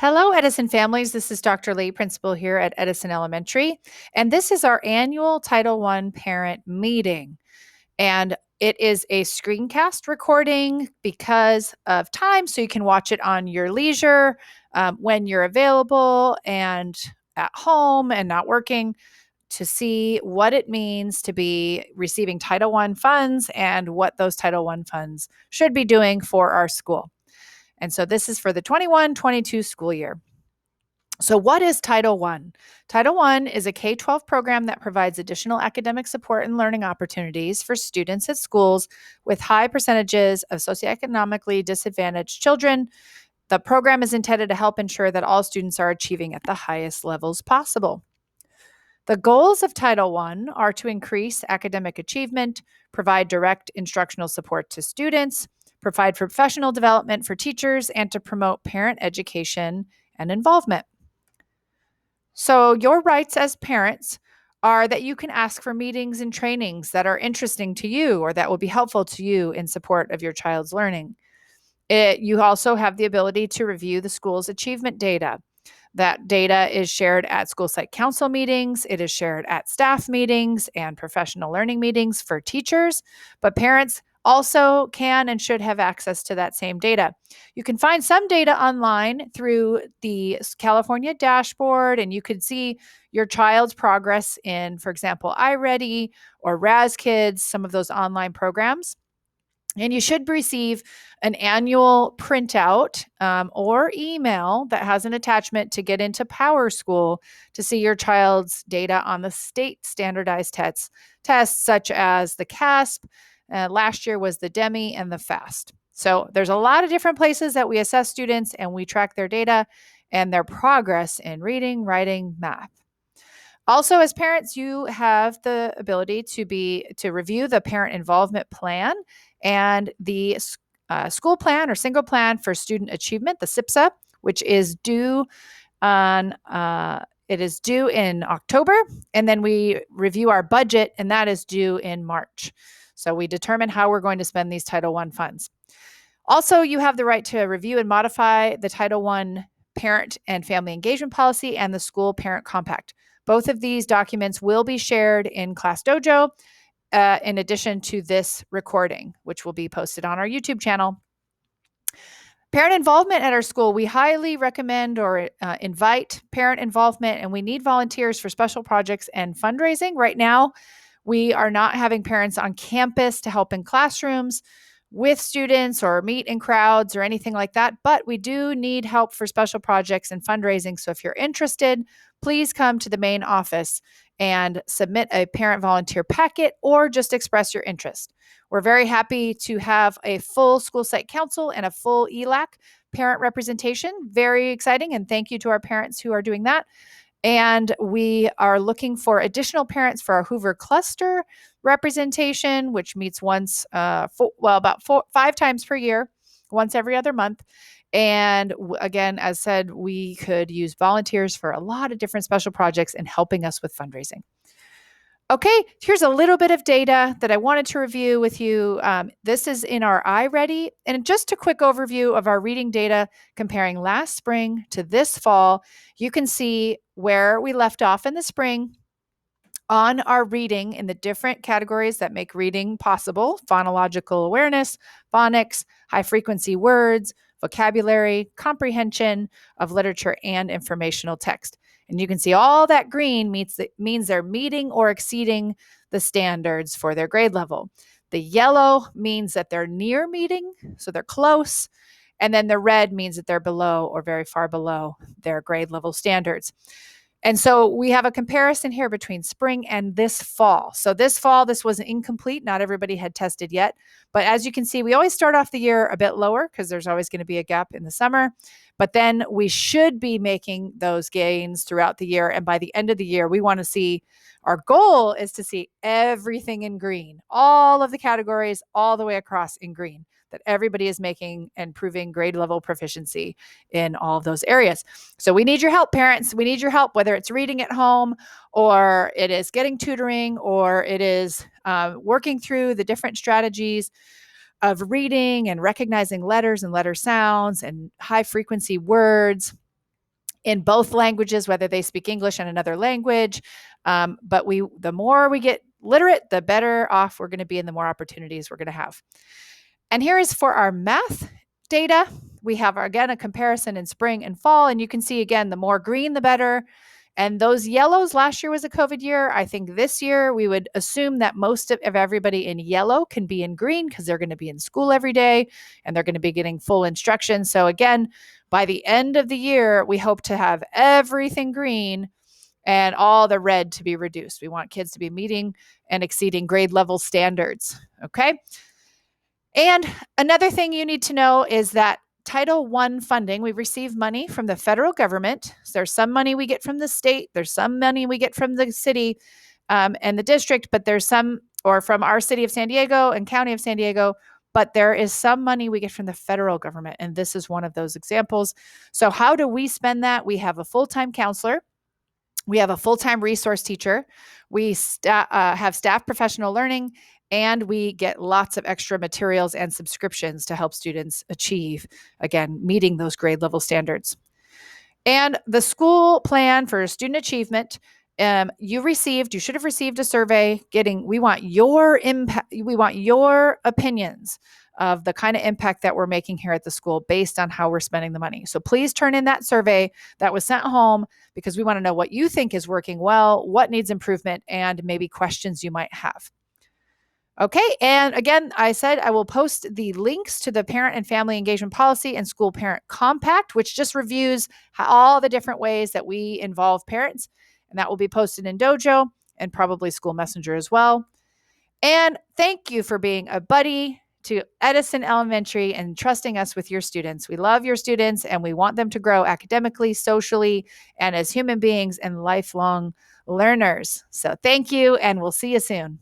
Hello, Edison families. This is Dr. Lee, principal here at Edison Elementary, and this is our annual Title I parent meeting. And it is a screencast recording because of time, so you can watch it on your leisure when you're available and at home and not working to see what it means to be receiving Title I funds and what those Title I funds should be doing for our school. And so this is for the 21-22 school year. So, what is Title I? Title I is a K 12 program that provides additional academic support and learning opportunities for students at schools with high percentages of socioeconomically disadvantaged children. The program is intended to help ensure that all students are achieving at the highest levels possible. The goals of Title I are to increase academic achievement, provide direct instructional support to students, provide professional development for teachers, and to promote parent education and involvement. So, your rights as parents are that you can ask for meetings and trainings that are interesting to you or that will be helpful to you in support of your child's learning. You also have the ability to review the school's achievement data. That data is shared at school site council meetings, it is shared at staff meetings and professional learning meetings for teachers, but parents also can and should have access to that same data. You can find some data online through the California dashboard, and you could see your child's progress in, for example, iReady or RazKids, some of those online programs. And you should receive an annual printout or email that has an attachment to get into PowerSchool to see your child's data on the state standardized tests such as the CASP. Last year was the DEMI and the FAST. So there's a lot of different places that we assess students and we track their data and their progress in reading, writing, math. Also, as parents, you have the ability to review the parent involvement plan and the school plan or single plan for student achievement, the SIPSA, which is due on it is due in October, and then we review our budget, and that is due in March. So we determine how we're going to spend these Title I funds. Also, you have the right to review and modify the Title I parent and family engagement policy and the school parent compact. Both of these documents will be shared in Class Dojo in addition to this recording, which will be posted on our YouTube channel. Parent involvement at our school, we highly recommend or invite parent involvement, and we need volunteers for special projects and fundraising. Right now, we are not having parents on campus to help in classrooms with students or meet in crowds or anything like that, but we do need help for special projects and fundraising. So if you're interested, please come to the main office and submit a parent volunteer packet or just express your interest. We're very happy to have a full school site council and a full ELAC parent representation. Very exciting. And thank you to our parents who are doing that. And we are looking for additional parents for our Hoover cluster representation, which meets once, about 5 times per year, once every other month. And again, as said, we could use volunteers for a lot of different special projects and helping us with fundraising. Okay, here's a little bit of data that I wanted to review with you. This is in our iReady, and just a quick overview of our reading data comparing last spring to this fall. You can see where we left off in the spring on our reading in the different categories that make reading possible: phonological awareness, phonics, high frequency words, vocabulary, comprehension of literature, and informational text. And you can see all that green means they're meeting or exceeding the standards for their grade level. The yellow means that they're near meeting, so they're close. And then the red means that they're below or very far below their grade level standards. And so we have a comparison here between spring and this fall. So this fall, this was incomplete. Not everybody had tested yet. But as you can see, we always start off the year a bit lower because there's always going to be a gap in the summer. But then we should be making those gains throughout the year. And by the end of the year, we want to see, our goal is to see everything in green, all of the categories all the way across in green, that everybody is making and proving grade level proficiency in all of those areas. So we need your help, parents. We need your help, whether it's reading at home or it is getting tutoring or it is working through the different strategies of reading and recognizing letters and letter sounds and high frequency words. in both languages, whether they speak English and another language. But the more we get literate, the better off we're going to be and the more opportunities we're going to have. And here is for our math data. We have, again, a comparison in spring and fall. And you can see, again, the more green, the better. And those yellows, last year was a COVID year. I think this year we would assume that most of everybody in yellow can be in green because they're going to be in school every day and they're going to be getting full instruction. So again, by the end of the year, we hope to have everything green and all the red to be reduced. We want kids to be meeting and exceeding grade level standards. Okay. And another thing you need to know is that Title I funding, we receive money from the federal government. So there's some money we get from the state, there's some money we get from the city and the district, but there's some, or from our city of San Diego and county of San Diego, but there is some money we get from the federal government. And this is one of those examples. So how do we spend that? We have a full-time counselor. We have a full-time resource teacher. We have staff professional learning, and we get lots of extra materials and subscriptions to help students achieve, again, meeting those grade level standards. And the school plan for student achievement, you should have received a survey we want your impact, we want your opinions of the kind of impact that we're making here at the school based on how we're spending the money. So please turn in that survey that was sent home because we want to know what you think is working well, what needs improvement, and maybe questions you might have. Okay. And again, I said I will post the links to the parent and family engagement policy and school parent compact, which just reviews all the different ways that we involve parents. And that will be posted in Dojo and probably School Messenger as well. And thank you for being a buddy to Edison Elementary and trusting us with your students. We love your students and we want them to grow academically, socially, and as human beings and lifelong learners. So thank you, and we'll see you soon.